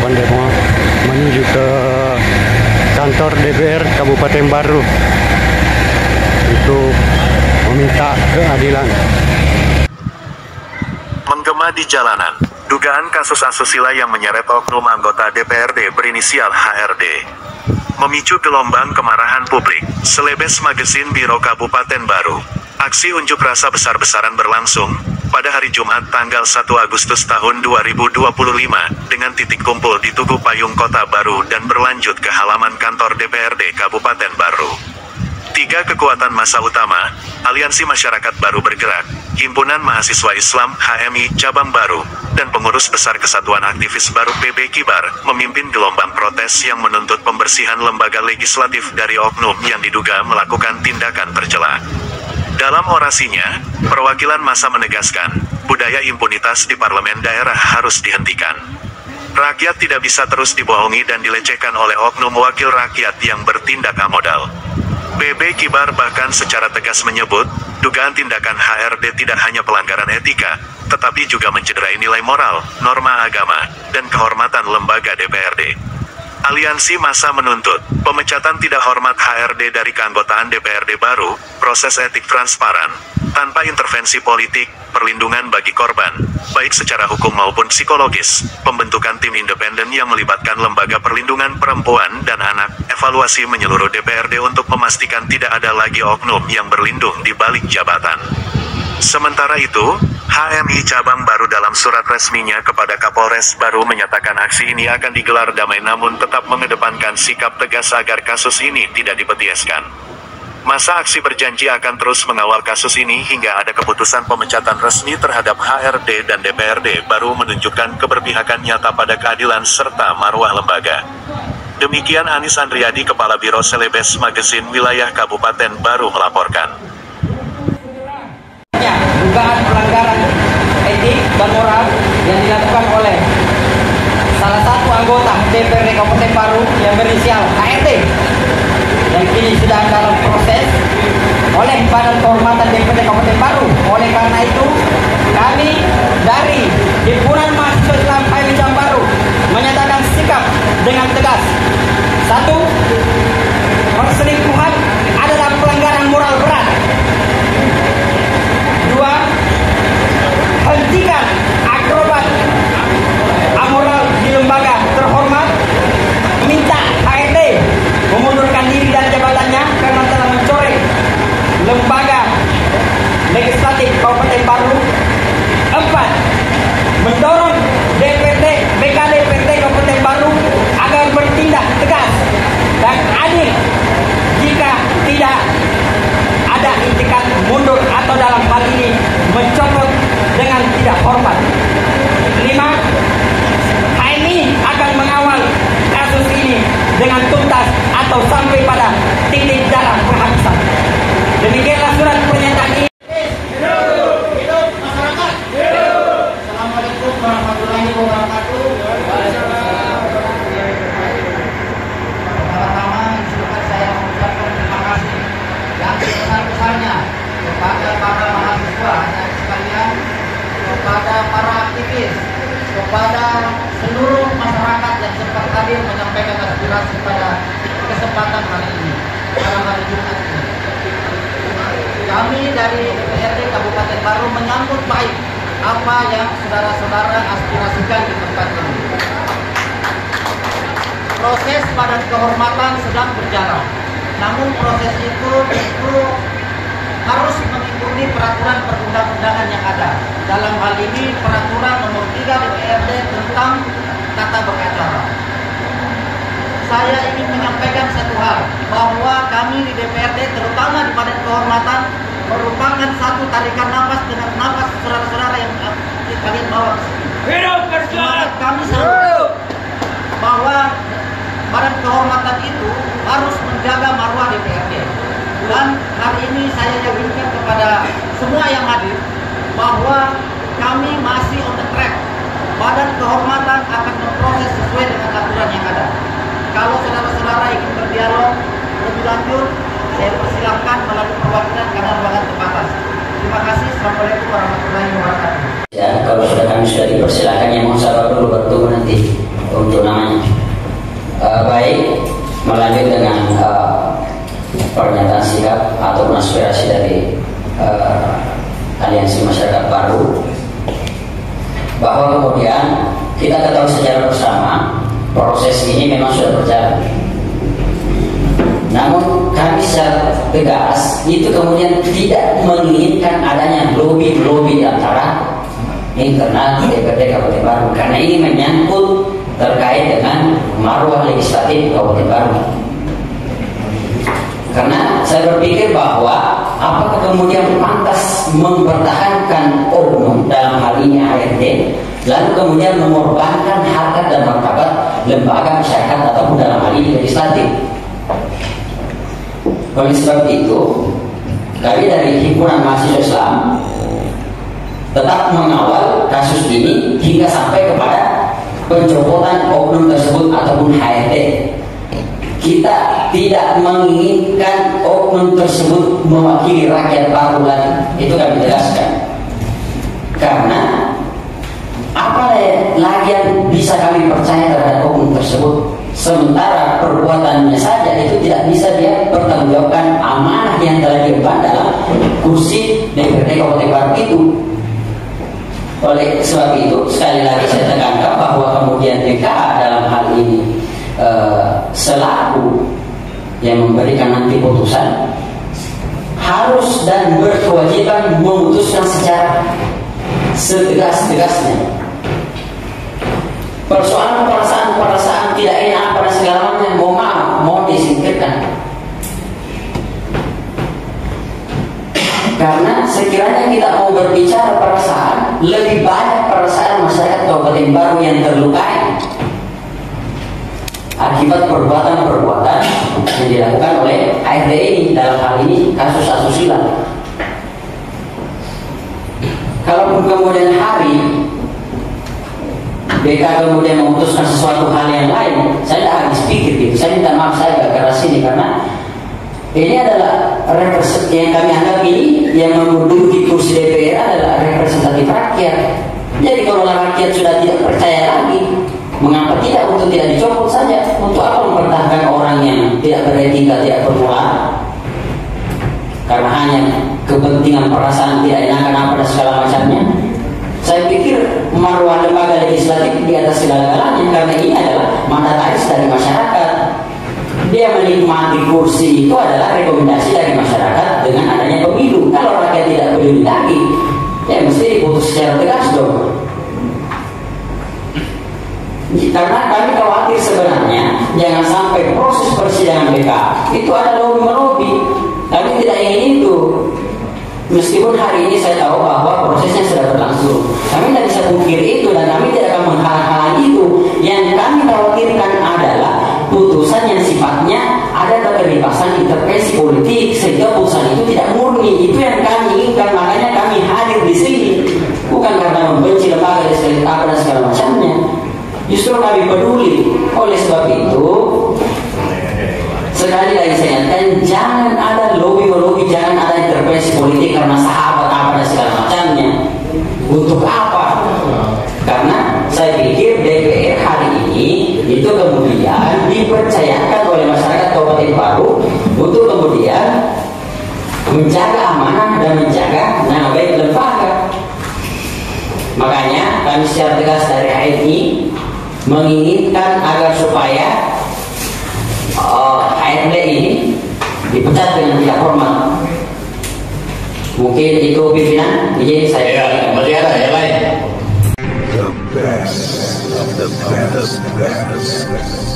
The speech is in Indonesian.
pendemo menuju ke kantor DPR Kabupaten Baru untuk meminta keadilan. Menggema di jalanan, dugaan kasus asusila yang menyeret oknum anggota DPRD berinisial HRD memicu gelombang kemarahan publik. Selebes Magazine Biro Kabupaten Baru. Aksi unjuk rasa besar-besaran berlangsung pada hari Jumat tanggal 1 Agustus tahun 2025 dengan titik kumpul di Tugu Payung Kota Baru dan berlanjut ke halaman kantor DPRD Kabupaten Baru. 3 kekuatan massa utama, Aliansi Masyarakat Baru Bergerak, Himpunan Mahasiswa Islam HMI Cabang Baru, dan pengurus besar Kesatuan Aktivis Baru PB Kibar memimpin gelombang protes yang menuntut pembersihan lembaga legislatif dari oknum yang diduga melakukan tindakan tercela. Dalam orasinya, perwakilan massa menegaskan, budaya impunitas di parlemen daerah harus dihentikan. Rakyat tidak bisa terus dibohongi dan dilecehkan oleh oknum wakil rakyat yang bertindak amodal. PB Kibar bahkan secara tegas menyebut, dugaan tindakan HRD tidak hanya pelanggaran etika, tetapi juga mencederai nilai moral, norma agama, dan kehormatan lembaga DPRD. Aliansi massa menuntut, pemecatan tidak hormat HRD dari keanggotaan DPRD Baru, proses etik transparan, tanpa intervensi politik, perlindungan bagi korban, baik secara hukum maupun psikologis, pembentukan tim independen yang melibatkan lembaga perlindungan perempuan dan anak, evaluasi menyeluruh DPRD untuk memastikan tidak ada lagi oknum yang berlindung di balik jabatan. Sementara itu, HMI Cabang Baru dalam surat resminya kepada Kapolres Baru menyatakan aksi ini akan digelar damai namun tetap mengedepankan sikap tegas agar kasus ini tidak dipetieskan. Masa aksi berjanji akan terus mengawal kasus ini hingga ada keputusan pemecatan resmi terhadap HRD dan DPRD Baru menunjukkan keberpihakan nyata pada keadilan serta marwah lembaga. Demikian Anis Andriadi, Kepala Biro Selebes Magazine Wilayah Kabupaten Baru melaporkan. Dugaan pelanggaran etik dan moral yang dilakukan oleh salah satu anggota DPRD Kabupaten Baru yang berinisial HRD yang kini sedang dalam proses oleh Badan Kehormatan DPRD Kabupaten Baru. Oleh karena itu, kami dari Himpunan Mahasiswa Islam HMI Cabang Baru menyatakan sikap dengan tegas. 1. Perselingkuhan adalah pelanggaran moral berat. 2. Hentikan akrobat amoral di lembaga terhormat. Minta HRD mengundurkan diri dari jabatannya karena telah mencoreng lembaga legislatif Kabupaten Baru. 4. Mendorong DPRD, BKD DPRD Kabupaten Baru agar bertindak tegas dan adil jika tidak ada itikat mundur atau dalam hal ini mencopot dengan tidak hormat. 5. HMI akan mengawal kasus ini dengan tuntas atau sampai pada titik darah penghabisan. Demikianlah surat pernyataan ini. Hidup masyarakat. Assalamualaikum warahmatullahi wabarakatuh. Pertama-tama izinkan saya mengucapkan terima kasih yang sebesar-besarnya kepada para mahasiswa dan sekalian, kepada para aktivis, kepada seluruh masyarakat yang sempat hadir menyampaikan aspirasi pada kesempatan hari ini, pada hari Jumat ini. Kami dari DPRD Kabupaten Baru menyambut baik apa yang saudara-saudara aspirasikan di tempat ini. Proses Badan Kehormatan sedang berjalan, namun proses itu tentu harus mengikuti peraturan perundang-undangan yang ada. Dalam hal ini peraturan nomor 3 DPRD tentang tata beracara. Saya ingin menyampaikan satu hal, bahwa kami di DPRD terutama di Badan Kehormatan merupakan satu tarikan nafas dengan nafas saudara-saudara yang kalian bawa ke sini. Semangat kami selalu bahwa Badan Kehormatan itu harus menjaga marwah DPRD. Dan hari ini saya yakinkan kepada semua yang hadir bahwa kami masih on the track. Badan Kehormatan akan memproses sesuai dengan aturan yang ada. Kalau saudara-saudara ingin berdialog lebih lanjut, saya persilahkan melalui perwakilan kanal ruangan terbatas. Terima kasih. Assalamualaikum warahmatullahi wabarakatuh. Ya, kalau sudah kami sudah dipersilakan, yang mau sabar dulu bertemu nanti. untuk namanya. Baik, melanjut dengan pernyataan sikap ataupun aspirasi dari Aliansi Masyarakat Baru, bahwa kemudian kita ketahui secara bersama proses ini memang sudah berjalan. Namun kami secara tegas itu kemudian tidak menginginkan adanya lobby antara internal DPRD Kabupaten Baru, karena ini menyangkut terkait dengan marwah legislatif Kabupaten Baru. Karena saya berpikir bahwa apakah kemudian pantas mempertahankan oknum dalam hal ini HRD, lalu kemudian mengorbankan harkat dan martabat lembaga masyarakat ataupun dalam hal ini legislatif. Oleh sebab itu, kami dari Himpunan Mahasiswa Islam tetap mengawal kasus ini hingga sampai kepada pencopotan oknum tersebut ataupun HRD. Kita tidak menginginkan oknum tersebut mewakili rakyat Baru lagi. Itu kami tegaskan. Karena apa lagi yang bisa kami percaya terhadap oknum tersebut, sementara perbuatannya saja itu tidak bisa dia pertanggungjawabkan amanah yang telah diemban dalam kursi DPRD Kabupaten Baru itu. Oleh sebab itu, sekali lagi saya tekankan bahwa kemudian BKA dalam hal ini selaku yang memberikan nanti putusan harus dan berkewajiban memutuskan secara setegas-tegasnya. Persoalan perasaan tidak enak pada segala macam mau disingkirkan. Karena sekiranya kita mau berbicara perasaan, lebih banyak perasaan masyarakat Kabupaten Baru yang terlukai akibat perbuatan-perbuatan yang dilakukan oleh HRD ini, dalam hal ini kasus asusila. Kalaupun kemudian hari BK kemudian memutuskan sesuatu hal yang lain, saya tidak habis pikir gitu. Saya minta maaf, saya agak keras ini karena ini adalah yang kami anggap ini yang menduduki kursi DPR adalah representatif rakyat. Jadi kalau rakyat sudah tidak percaya lagi, mengapa tidak untuk tidak dicopot saja? Untuk apa mempertahankan orang yang tidak beretika, tidak bermoral? Karena hanya kepentingan perasaan tidak enakan apa dan segala macamnya. Saya pikir marwah lembaga legislatif di atas segala-galanya, karena ini adalah mandataris dari masyarakat. Dia menikmati kursi itu adalah rekomendasi dari masyarakat dengan adanya pemilu. Kalau rakyat tidak peduli lagi, ya mesti diputus secara tegas dong. Karena kami khawatir sebenarnya jangan sampai proses persidangan BK itu ada lobby-melobi. Kami tidak ingin itu. Meskipun hari ini saya tahu bahwa prosesnya sudah berlangsung, kami tidak bisa pungkiri itu dan kami tidak akan menghalang-halangi itu. Yang kami khawatirkan adalah putusan yang sifatnya ada keterlibatan intervensi politik sehingga putusan itu tidak murni. Itu yang kami inginkan, makanya kami hadir di sini bukan karena membenci lembaga dan segala macamnya. Justru kami peduli. Oleh sebab itu, sekali lagi saya ingatkan, jangan ada lobby-melobi, jangan ada intervensi politik karena sahabat apa dan segala macamnya. Untuk apa? Karena saya pikir DPR hari ini itu kemudian dipercayakan oleh masyarakat Kabupaten Baru untuk kemudian menjaga amanah dan menjaga nama baik lembaga. Makanya kami secara tegas dari HRD menginginkan agar supaya HRD ini dipecat dengan tidak hormat. Mungkin itu pimpinan. Jadi saya masih ada yang lain. The best of the best.